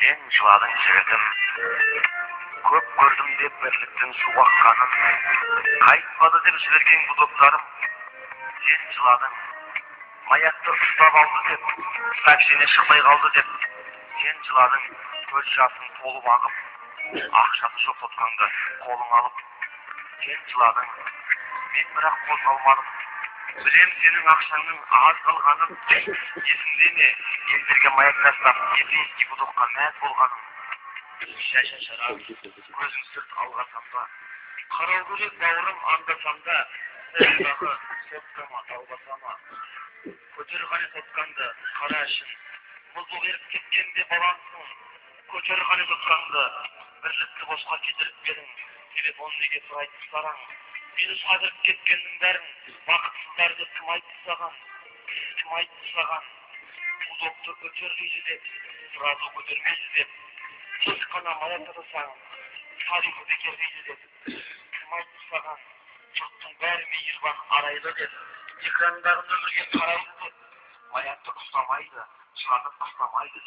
Sen жыладың жігітім, көп көрдім деп бірліктің су аққанын, қайтпады деп жіберген бұлдықтарым. Сен жыладың, маякты ұстап алды деп, сәкшене шықпай қалды деп. Сен жыладың, көз жасың толып ағып, ақшасы жоқ тұтқанды қолың алып. Сен жыладың, мен бірақ қозғалмадым. Білем сенің ақшаңның аз қалғанын, есіңде ме, елдерге маяк тастап, епейский бұдыққа мәз болғаным. Шаша шарап, көзің сырт алғасам да, қарау керек бауырым андасам да, қолдағы соткама талбасама. Көтер қане сотканды, қара ішін, мұзы еріп кеткенде балансың. Көтер қане сотканды, бірлікті босқа кетіріп берің, телефон неге сұрайды сараң. Мені садырып кеткеннің бәрін, бақытсыздарды кім айтты саған? Кім айтты саған? Бұлдықты көтерлейді деп, сразу көтермейді деп. Тек қана маяк жасасаң, тарихы бекермейді деп. Кім айтты саған? Жұрттың бәрі мейірбан арайлы деп. Экрандағы нөмірге қарайды деп. Маякты ұстамайды, шатып тастамайды.